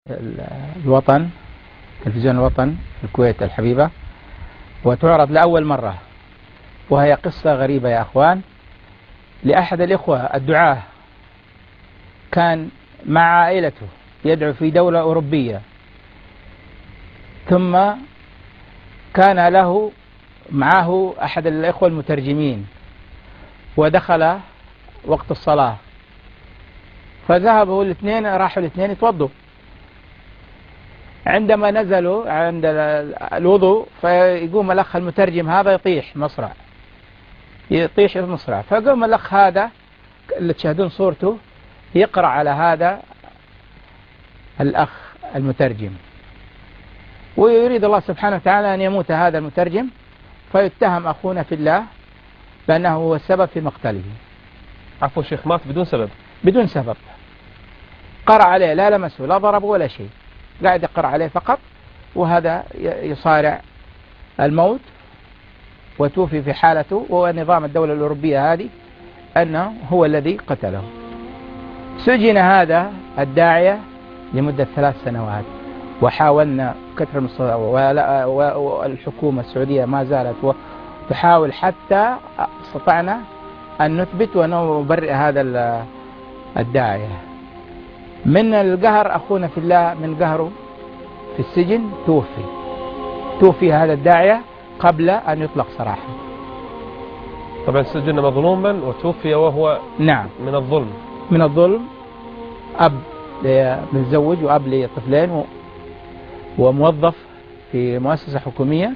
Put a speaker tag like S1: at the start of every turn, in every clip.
S1: الوطن، تلفزيون الوطن في الكويت الحبيبة، وتعرض لأول مرة، وهي قصة غريبة يا أخوان لأحد الإخوة الدعاة، كان مع عائلته يدعو في دولة أوروبية، ثم كان له معه أحد الإخوة المترجمين، ودخل وقت الصلاة فذهبوا الاثنين، راحوا الاثنين يتوضوا. عندما نزلوا عند الوضوء فيقوم الأخ المترجم هذا يطيح مصرع، فقام الأخ هذا اللي تشاهدون صورته يقرأ على هذا الأخ المترجم، ويريد الله سبحانه وتعالى أن يموت هذا المترجم، فيتهم أخونا في الله بأنه هو السبب في مقتله.
S2: عفوا شيخ، مات
S1: بدون سبب، قرأ عليه، لا لمسه لا ضربه ولا شيء، قاعد يقرأ عليه فقط، وهذا يصارع الموت وتوفي في حالته، ونظام الدولة الأوروبية هذه أنه هو الذي قتله. سجن هذا الداعية لمدة 3 سنوات، وحاولنا كثر من والحكومة السعودية ما زالت تحاول حتى استطعنا أن نثبت ونبرئ هذا الداعية من القهر. أخونا في الله من قهره في السجن توفي هذا الداعية قبل أن يطلق صراحة.
S2: طبعا سجن مظلوما وتوفي وهو
S1: نعم من الظلم، أب متزوج وأب لطفلين وموظف في مؤسسة حكومية،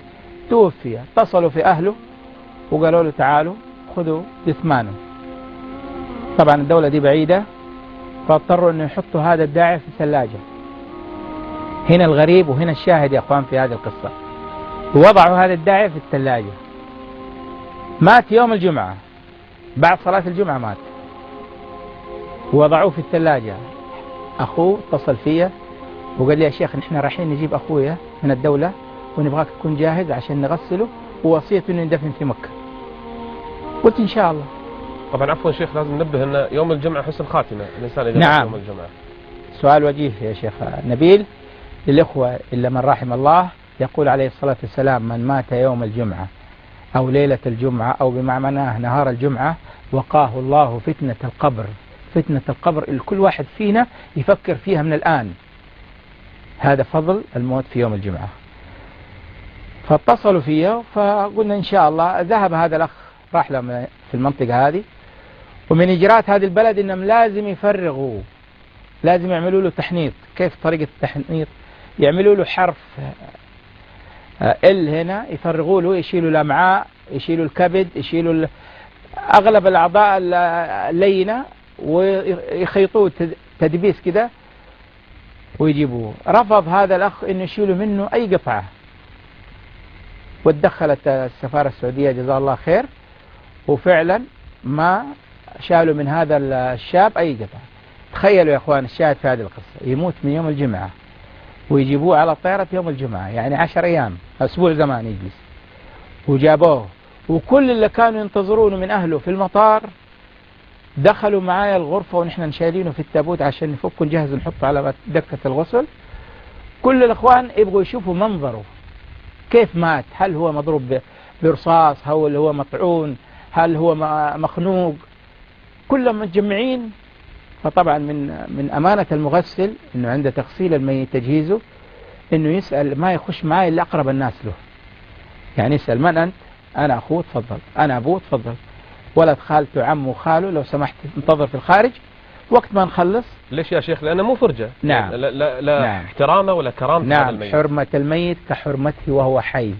S1: توفي. اتصلوا في أهله وقالوا له تعالوا خذوا جثمانه. طبعا الدولة دي بعيدة، فاضطروا أن يحطوا هذا الداعي في الثلاجة. هنا الغريب وهنا الشاهد يا أخوان في هذه القصة، وضعوا هذا الداعي في الثلاجة. مات يوم الجمعة، بعد صلاة الجمعة مات، ووضعوه في الثلاجة. أخوه اتصل فيا وقال لي يا شيخ نحن رايحين نجيب أخويا من الدولة ونبغاك تكون جاهز عشان نغسله، ووصيته أنه يندفن في مكة. قلت إن شاء الله.
S2: طبعا عفوا شيخ، لازم ننبه أن يوم الجمعة حسن خاتمة الإنسان إذا
S1: نعم.
S2: يوم الجمعة.
S1: سؤال وجيه يا شيخ نبيل للإخوة إلا من رحم الله، يقول عليه الصلاة والسلام من مات يوم الجمعة أو ليلة الجمعة أو بمعناه نهار الجمعة وقاه الله فتنة القبر اللي كل واحد فينا يفكر فيها من الآن. هذا فضل الموت في يوم الجمعة. فاتصلوا فيها فقلنا إن شاء الله. ذهب هذا الأخ، راح له في المنطقة هذه، ومن إجراءات هذه البلد إنهم لازم يفرغوا، لازم يعملوا له تحنيط. كيف طريقة التحنيط؟ يعملوا له حرف ال هنا، يفرغوا له، يشيلوا الأمعاء، يشيلوا الكبد، يشيلوا أغلب الأعضاء اللينة، ويخيطوه تدبيس كده ويجيبوه. رفض هذا الأخ إنه يشيلوا منه أي قطعة، وتدخلت السفارة السعودية جزاه الله خير، وفعلا ما شالوا من هذا الشاب أي قطعة. تخيلوا يا أخوان الشاهد في هذه القصة، يموت من يوم الجمعة ويجيبوه على طائرة يوم الجمعة، يعني 10 أيام، أسبوع زمان يجلس، وجابوه. وكل اللي كانوا ينتظرونه من أهله في المطار دخلوا معايا الغرفة، ونحن شايلينه في التابوت عشان نفكه نجهز نحطه على دكة الغسل. كل الأخوان يبغوا يشوفوا منظره كيف مات، هل هو مضروب برصاص، هل هو مطعون، هل هو مخنوق، كلهم متجمعين. فطبعا من أمانة المغسل إنه عند تغسيل الميت تجهيزه إنه يسأل، ما يخش معي إلا أقرب الناس له، يعني يسأل من أنت؟ أنا أخوه تفضل، أنا أبوه تفضل، ولد خالته عمه خاله لو سمحت انتظر في الخارج وقت ما نخلص.
S2: ليش يا شيخ؟ لأنه مو فرجة.
S1: نعم.
S2: لا
S1: نعم.
S2: احترامه ولا كرامته.
S1: نعم.
S2: الميت.
S1: حرمة الميت كحرمته وهو حي.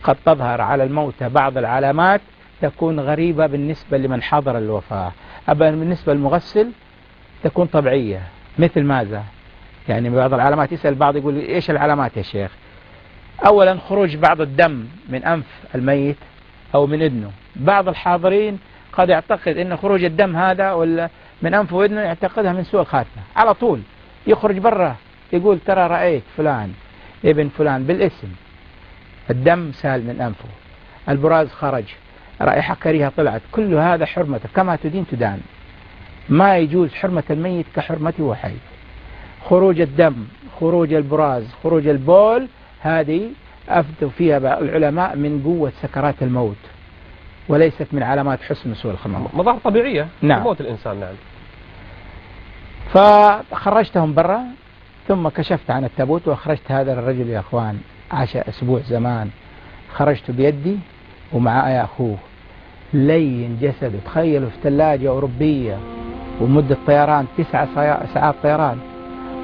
S1: قد تظهر على الموتى بعض العلامات تكون غريبة بالنسبة لمن حضر الوفاة، أما بالنسبة للمغسل تكون طبيعية. مثل ماذا؟ يعني بعض العلامات، يسأل بعض يقول إيش العلامات يا شيخ؟ أولا خروج بعض الدم من أنف الميت أو من إذنه. بعض الحاضرين قد يعتقد أن خروج الدم هذا ولا من أنفه وإذنه يعتقدها من سوء الخاتمة، على طول يخرج برا يقول ترى رأيت فلان ابن فلان بالاسم، الدم سال من أنفه، البراز خرج، رائحة كريهة طلعت، كل هذا حرمته كما تدين تدان. ما يجوز حرمة الميت كحرمته وحي. خروج الدم، خروج البراز، خروج البول، هذه أفتوا فيها العلماء من قوة سكرات الموت، وليست من علامات حسن وسوء الخمام.
S2: مظاهر طبيعية.
S1: نعم.
S2: موت الإنسان. نعم.
S1: فخرجتهم برا، ثم كشفت عن التابوت وأخرجت هذا الرجل يا أخوان، عاش أسبوع زمان، خرجت بيدي ومعايا أخوه، لين جسده، تخيلوا في ثلاجة أوروبية ومدة طيران 9 ساعات طيران،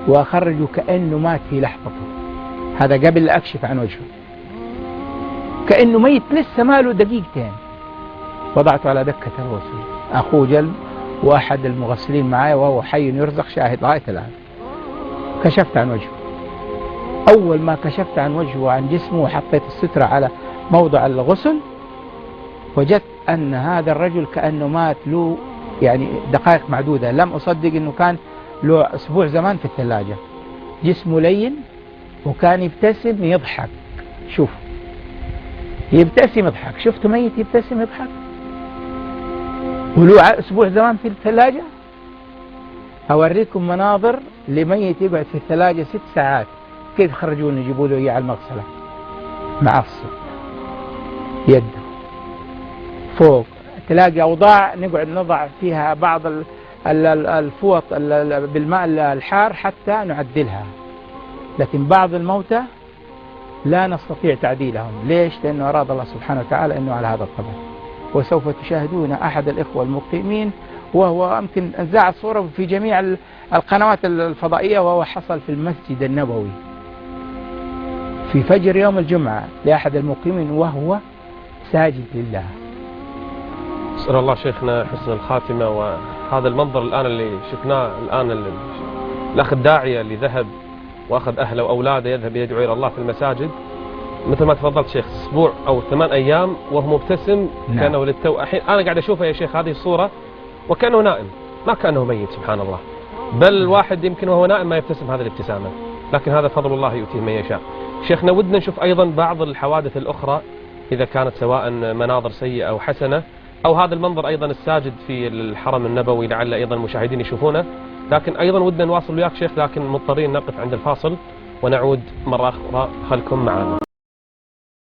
S1: وأخرجه كأنه مات في لحظته. هذا قبل لا أكشف عن وجهه، كأنه ميت لسه ماله دقيقتين. وضعته على دكة الغسل، أخوه جلب وأحد المغسلين معايا وهو حي يرزق شاهد لغاية الآن. كشفت عن وجهه، أول ما كشفت عن وجهه وعن جسمه وحطيت السترة على موضع الغسل، وجدت أن هذا الرجل كأنه مات له يعني دقائق معدودة. لم أصدق أنه كان له أسبوع زمان في الثلاجة. جسمه لين وكان يبتسم يضحك. شوف، يبتسم يضحك. شفت ميت يبتسم يضحك وله أسبوع زمان في الثلاجة؟ أوريكم مناظر لميت يقعد في الثلاجة 6 ساعات، كيف يخرجون يجيبوا له إياه على المغسلة، معصب يده فوق. تلاقي أوضاع نقعد نضع فيها بعض الفوط بالماء الحار حتى نعدلها، لكن بعض الموتى لا نستطيع تعديلهم. ليش؟ لأنه أراد الله سبحانه وتعالى أنه على هذا الطبع. وسوف تشاهدون أحد الإخوة المقيمين وهو يمكن انزاع صورة في جميع القنوات الفضائية، وهو حصل في المسجد النبوي في فجر يوم الجمعة لأحد المقيمين وهو ساجد لله.
S2: أسأل الله شيخنا حسن الخاتمة. وهذا المنظر الآن اللي شفناه الآن، الأخ الداعية اللي ذهب وأخذ أهله وأولاده يذهب يدعو إلى الله في المساجد، مثل ما تفضلت شيخ، أسبوع أو 8 أيام وهو مبتسم. نعم. كأنه للتو. الحين أنا قاعد أشوفه يا شيخ هذه الصورة وكأنه نائم، ما كأنه ميت، سبحان الله. بل الواحد يمكن وهو نائم ما يبتسم هذه الابتسامة، لكن هذا فضل الله يؤتيه من يشاء. شيخنا ودنا نشوف أيضا بعض الحوادث الأخرى، إذا كانت سواء مناظر سيئة أو حسنة، أو هذا المنظر أيضا الساجد في الحرم النبوي، لعل أيضا المشاهدين يشوفونه. لكن أيضا ودنا نواصل وياك شيخ، لكن مضطرين نقف عند الفاصل ونعود مرة أخرى. خلكم معنا.